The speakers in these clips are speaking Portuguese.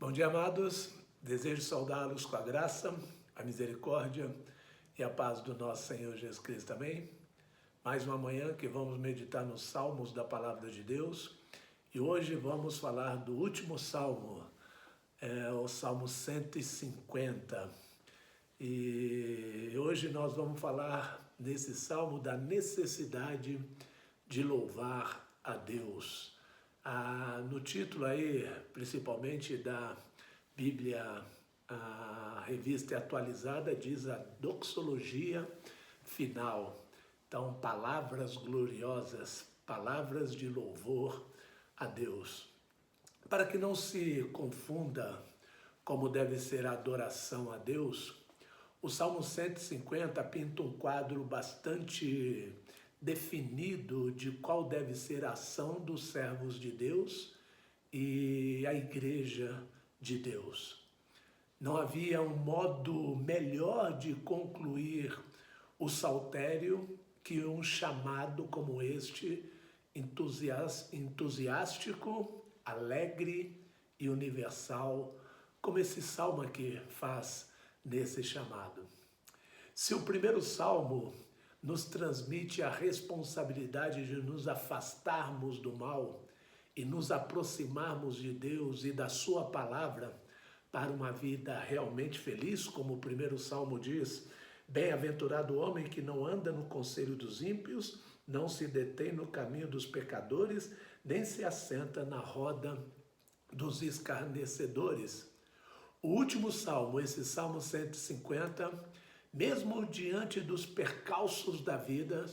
Bom dia, amados. Desejo saudá-los com a graça, a misericórdia e a paz do nosso Senhor Jesus Cristo. Amém? Mais uma manhã que vamos meditar nos salmos da Palavra de Deus. E hoje vamos falar do último salmo, o Salmo 150. E hoje nós vamos falar nesse salmo da necessidade de louvar a Deus. No título aí, principalmente da Bíblia, a revista atualizada, diz a doxologia final. Então, palavras gloriosas, palavras de louvor a Deus. Para que não se confunda como deve ser a adoração a Deus, o Salmo 150 pinta um quadro bastante definido de qual deve ser a ação dos servos de Deus e a igreja de Deus. Não havia um modo melhor de concluir o saltério que um chamado como este, entusiástico, alegre e universal, como esse salmo aqui faz nesse chamado. Se o primeiro salmo nos transmite a responsabilidade de nos afastarmos do mal e nos aproximarmos de Deus e da sua palavra para uma vida realmente feliz, como o primeiro salmo diz: bem-aventurado o homem que não anda no conselho dos ímpios, não se detém no caminho dos pecadores, nem se assenta na roda dos escarnecedores. O último salmo, esse Salmo 150, mesmo diante dos percalços da vida,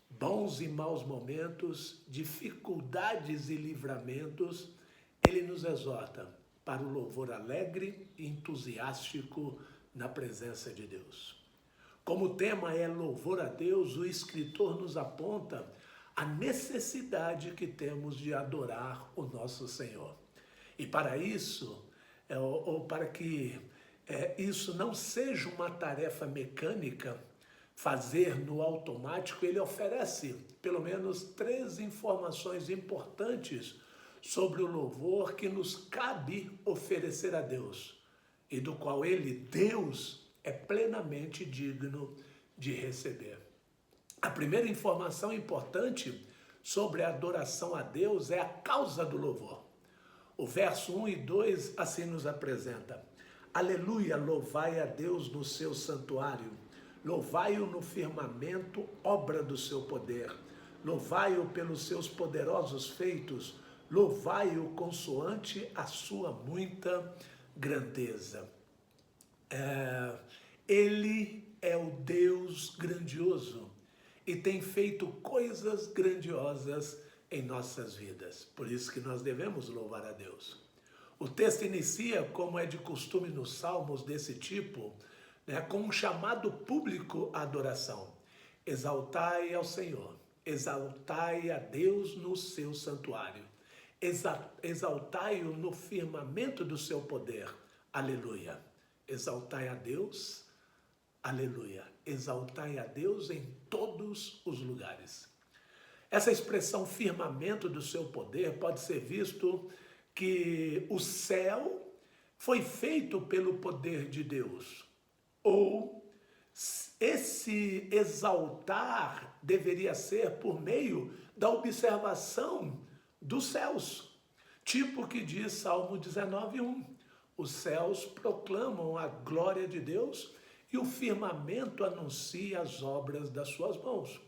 bons e maus momentos, dificuldades e livramentos, ele nos exorta para o louvor alegre e entusiástico na presença de Deus. Como o tema é louvor a Deus, o escritor nos aponta a necessidade que temos de adorar o nosso Senhor. E para isso, ou para que isso não seja uma tarefa mecânica, fazer no automático, ele oferece pelo menos 3 informações importantes sobre o louvor que nos cabe oferecer a Deus e do qual ele, Deus, é plenamente digno de receber. A primeira informação importante sobre a adoração a Deus é a causa do louvor. O verso 1 e 2 assim nos apresenta: aleluia, louvai a Deus no seu santuário, louvai-o no firmamento, obra do seu poder, louvai-o pelos seus poderosos feitos, louvai-o consoante a sua muita grandeza. Ele é o Deus grandioso e tem feito coisas grandiosas em nossas vidas. Por isso que nós devemos louvar a Deus. O texto inicia, como é de costume nos salmos desse tipo, com um chamado público à adoração. Exaltai ao Senhor, exaltai a Deus no seu santuário, exaltai-o no firmamento do seu poder, aleluia. Exaltai a Deus, aleluia. Exaltai a Deus em todos os lugares. Essa expressão firmamento do seu poder pode ser visto que o céu foi feito pelo poder de Deus, ou esse exaltar deveria ser por meio da observação dos céus, tipo que diz Salmo 19:1. Os céus proclamam a glória de Deus e o firmamento anuncia as obras das suas mãos.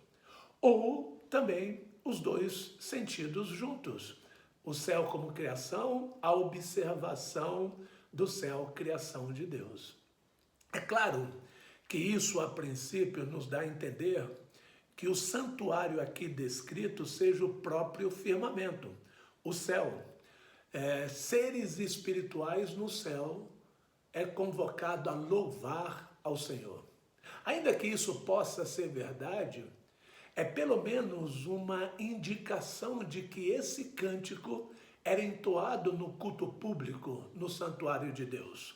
Ou também os dois sentidos juntos. O céu como criação, a observação do céu, criação de Deus. É claro que isso, a princípio, nos dá a entender que o santuário aqui descrito seja o próprio firmamento, o céu. Seres espirituais no céu é convocado a louvar ao Senhor. Ainda que isso possa ser verdade, é pelo menos uma indicação de que esse cântico era entoado no culto público, no santuário de Deus.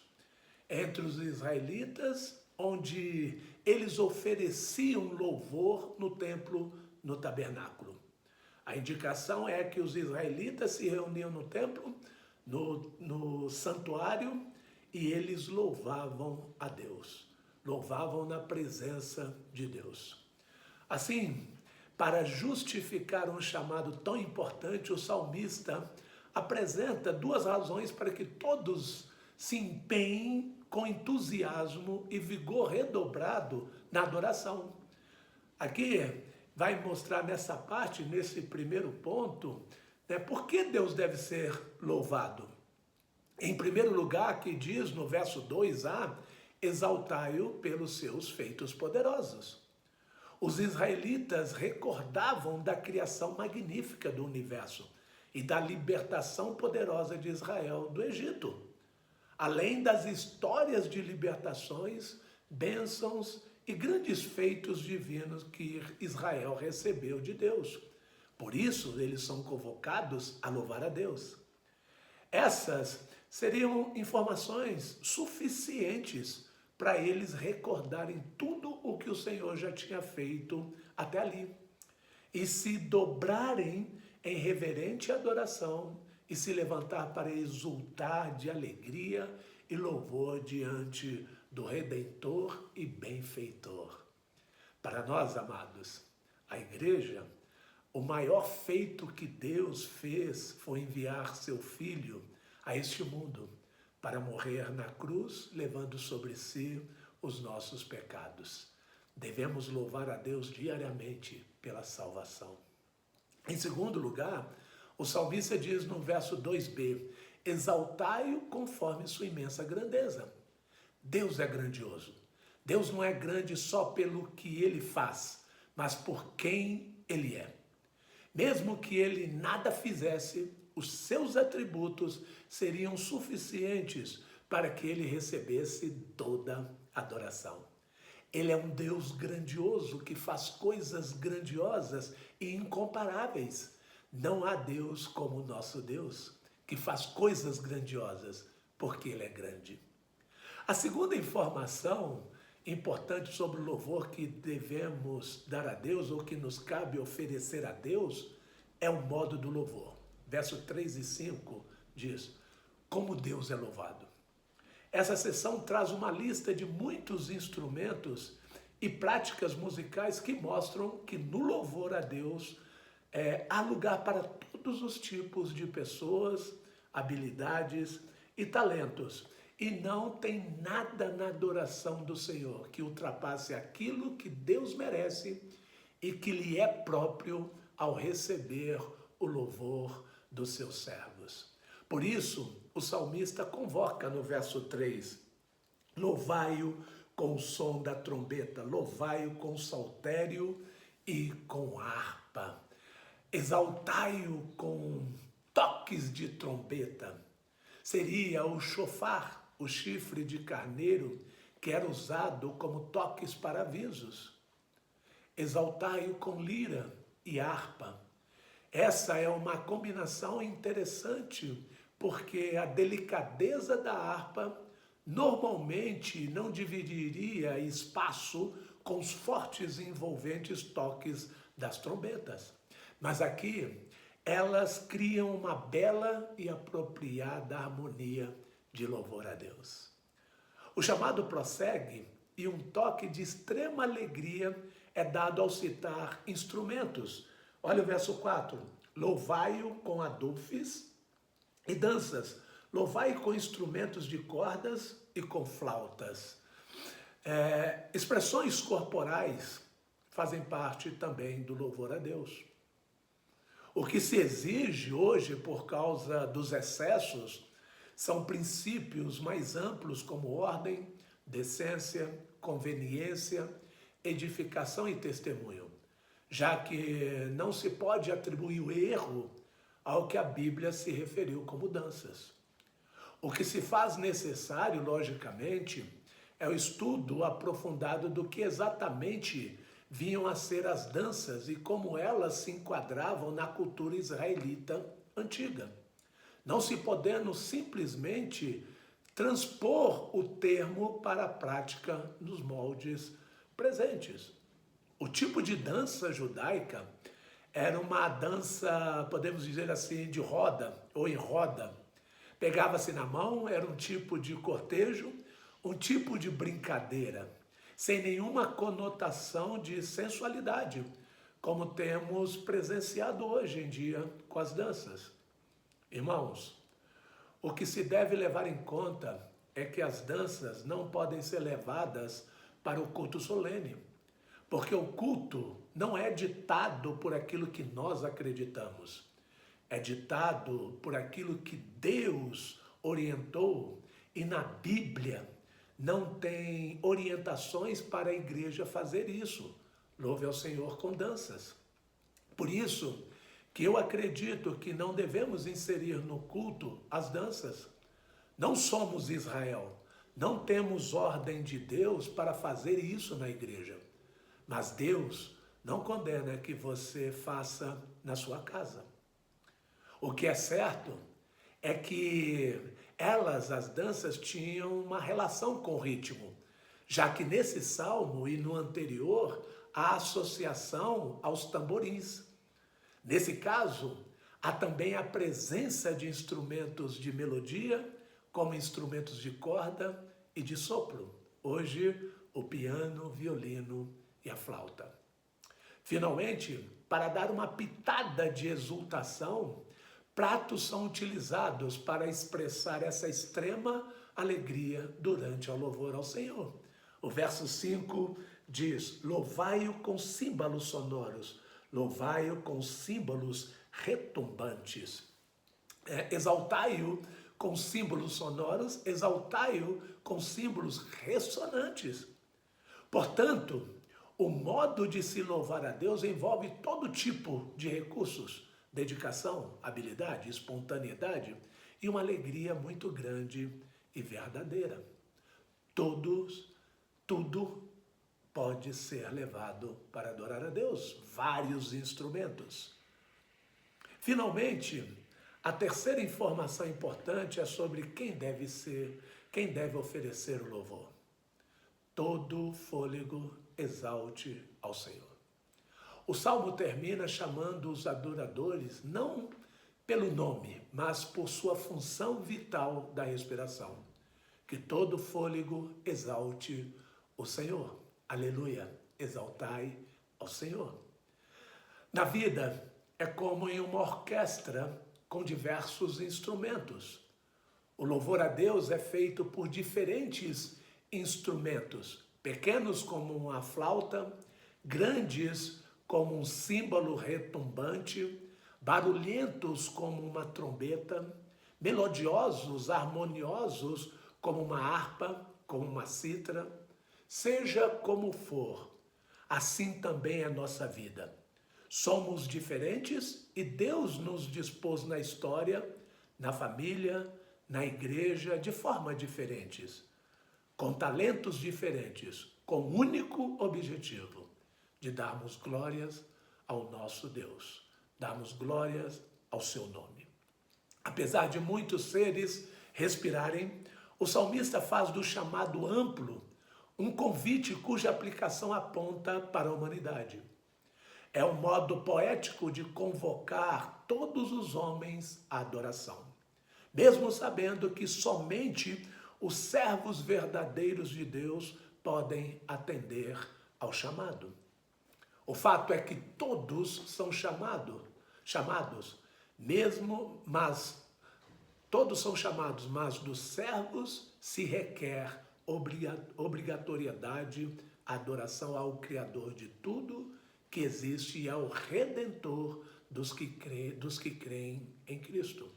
Entre os israelitas, onde eles ofereciam louvor no templo, no tabernáculo. A indicação é que os israelitas se reuniam no templo no santuário e eles louvavam a Deus, louvavam na presença de Deus. Assim, para justificar um chamado tão importante, o salmista apresenta duas razões para que todos se empenhem com entusiasmo e vigor redobrado na adoração. Aqui vai mostrar nessa parte, nesse primeiro ponto, por que Deus deve ser louvado. Em primeiro lugar, que diz no verso 2a, exaltai-o pelos seus feitos poderosos. Os israelitas recordavam da criação magnífica do universo e da libertação poderosa de Israel do Egito, além das histórias de libertações, bênçãos e grandes feitos divinos que Israel recebeu de Deus. Por isso, eles são convocados a louvar a Deus. Essas seriam informações suficientes para eles recordarem tudo o que o Senhor já tinha feito até ali e se dobrarem em reverente adoração e se levantar para exultar de alegria e louvor diante do Redentor e Benfeitor. Para nós, amados, a igreja, o maior feito que Deus fez foi enviar seu Filho a este mundo para morrer na cruz, levando sobre si os nossos pecados. Devemos louvar a Deus diariamente pela salvação. Em segundo lugar, o salmista diz no verso 2b, exaltai-o conforme sua imensa grandeza. Deus é grandioso. Deus não é grande só pelo que ele faz, mas por quem ele é. Mesmo que ele nada fizesse, os seus atributos seriam suficientes para que ele recebesse toda adoração. Ele é um Deus grandioso que faz coisas grandiosas e incomparáveis. Não há Deus como o nosso Deus, que faz coisas grandiosas, porque ele é grande. A segunda informação importante sobre o louvor que devemos dar a Deus, ou que nos cabe oferecer a Deus, é o modo do louvor. Verso 3 e 5 diz, como Deus é louvado. Essa seção traz uma lista de muitos instrumentos e práticas musicais que mostram que no louvor a Deus há lugar para todos os tipos de pessoas, habilidades e talentos. E não tem nada na adoração do Senhor que ultrapasse aquilo que Deus merece e que lhe é próprio ao receber o louvor dos seus servos. Por isso, o salmista convoca no verso 3, louvai-o com o som da trombeta, louvai-o com saltério e com harpa, exaltai-o com toques de trombeta. Seria o chofar, o chifre de carneiro, que era usado como toques para avisos. Exaltai-o com lira e harpa. Essa é uma combinação interessante, porque a delicadeza da harpa normalmente não dividiria espaço com os fortes e envolventes toques das trombetas. Mas aqui, elas criam uma bela e apropriada harmonia de louvor a Deus. O chamado prossegue e um toque de extrema alegria é dado ao citar instrumentos. Olha o verso 4. Louvai-o com adufes e danças. Louvai-o com instrumentos de cordas e com flautas. Expressões corporais fazem parte também do louvor a Deus. O que se exige hoje por causa dos excessos são princípios mais amplos como ordem, decência, conveniência, edificação e testemunho, já que não se pode atribuir o erro ao que a Bíblia se referiu como danças. O que se faz necessário, logicamente, é o estudo aprofundado do que exatamente vinham a ser as danças e como elas se enquadravam na cultura israelita antiga. Não se podendo simplesmente transpor o termo para a prática nos moldes presentes. O tipo de dança judaica era uma dança, podemos dizer assim, de roda ou em roda. Pegava-se na mão, era um tipo de cortejo, um tipo de brincadeira, sem nenhuma conotação de sensualidade, como temos presenciado hoje em dia com as danças. Irmãos, o que se deve levar em conta é que as danças não podem ser levadas para o culto solene, porque o culto não é ditado por aquilo que nós acreditamos, é ditado por aquilo que Deus orientou, e na Bíblia não tem orientações para a igreja fazer isso. Louve ao Senhor com danças. Por isso que eu acredito que não devemos inserir no culto as danças. Não somos Israel, não temos ordem de Deus para fazer isso na igreja. Mas Deus não condena que você faça na sua casa. O que é certo é que as danças, tinham uma relação com o ritmo, já que nesse salmo e no anterior, há associação aos tamborins. Nesse caso, há também a presença de instrumentos de melodia, como instrumentos de corda e de sopro. Hoje, o piano, o violino e a flauta. Finalmente, para dar uma pitada de exultação, pratos são utilizados para expressar essa extrema alegria durante o louvor ao Senhor. O verso 5 diz: louvai-o com símbolos sonoros, louvai-o com símbolos retumbantes. Exaltai-o com símbolos sonoros, exaltai-o com símbolos ressonantes. Portanto, o modo de se louvar a Deus envolve todo tipo de recursos, dedicação, habilidade, espontaneidade e uma alegria muito grande e verdadeira. Tudo pode ser levado para adorar a Deus, vários instrumentos. Finalmente, a terceira informação importante é sobre quem deve oferecer o louvor. Todo fôlego exalte ao Senhor. O Salmo termina chamando os adoradores não pelo nome, mas por sua função vital da respiração. Que todo fôlego exalte o Senhor. Aleluia, exaltai ao Senhor. Na vida, é como em uma orquestra com diversos instrumentos. O louvor a Deus é feito por diferentes instrumentos, pequenos como uma flauta, grandes como um símbolo retumbante, barulhentos como uma trombeta, melodiosos, harmoniosos como uma harpa, como uma cítara. Seja como for, assim também é a nossa vida. Somos diferentes e Deus nos dispôs na história, na família, na igreja, de forma diferentes, com talentos diferentes, com o único objetivo de darmos glórias ao nosso Deus, darmos glórias ao seu nome. Apesar de muitos seres respirarem, o salmista faz do chamado amplo um convite cuja aplicação aponta para a humanidade. É um modo poético de convocar todos os homens à adoração, mesmo sabendo que somente os servos verdadeiros de Deus podem atender ao chamado. O fato é que todos são chamados, mas dos servos se requer obrigatoriedade, adoração ao Criador de tudo que existe e ao Redentor dos que creem em Cristo.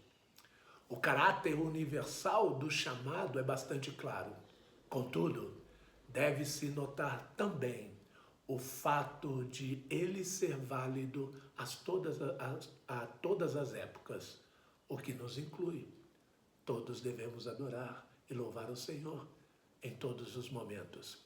O caráter universal do chamado é bastante claro. Contudo, deve-se notar também o fato de ele ser válido a todas as épocas, o que nos inclui. Todos devemos adorar e louvar o Senhor em todos os momentos.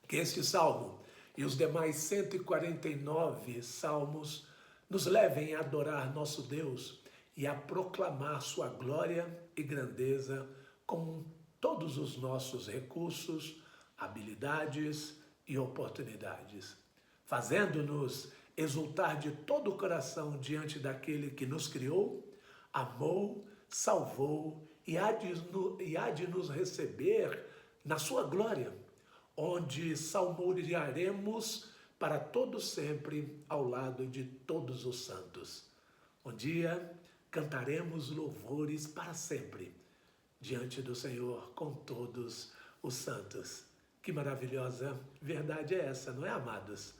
Que este salmo e os demais 149 salmos nos levem a adorar nosso Deus e a proclamar sua glória e grandeza com todos os nossos recursos, habilidades e oportunidades, fazendo-nos exultar de todo o coração diante daquele que nos criou, amou, salvou e há de nos receber na sua glória, onde salmodiaremos para todo sempre ao lado de todos os santos. Um dia cantaremos louvores para sempre diante do Senhor com todos os santos. Que maravilhosa verdade é essa, não é, amados?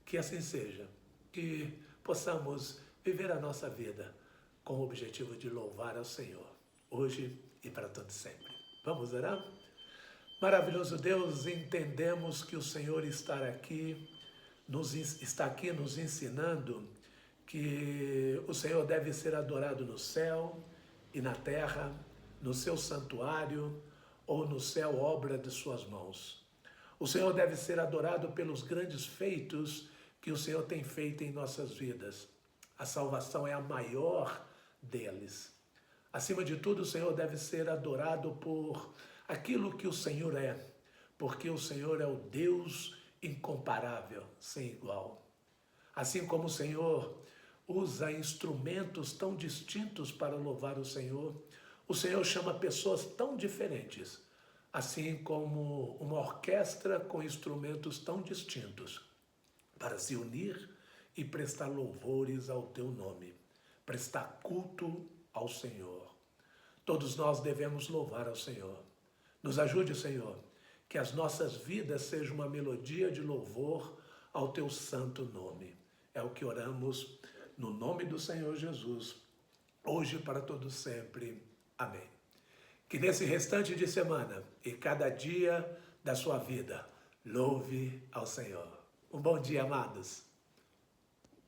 Que assim seja, que possamos viver a nossa vida com o objetivo de louvar ao Senhor, hoje e para todo sempre. Vamos orar? Maravilhoso Deus, entendemos que o Senhor está aqui nos ensinando que o Senhor deve ser adorado no céu e na terra, no seu santuário ou no céu, obra de suas mãos. O Senhor deve ser adorado pelos grandes feitos que o Senhor tem feito em nossas vidas. A salvação é a maior deles. Acima de tudo, o Senhor deve ser adorado por aquilo que o Senhor é, porque o Senhor é o Deus incomparável, sem igual. Assim como o Senhor usa instrumentos tão distintos para louvar o Senhor chama pessoas tão diferentes, assim como uma orquestra com instrumentos tão distintos, para se unir e prestar louvores ao teu nome, prestar culto ao Senhor. Todos nós devemos louvar ao Senhor. Nos ajude, Senhor, que as nossas vidas sejam uma melodia de louvor ao teu santo nome. É o que oramos no nome do Senhor Jesus, hoje e para todo sempre. Amém. Que nesse restante de semana e cada dia da sua vida, louve ao Senhor. Um bom dia, amados.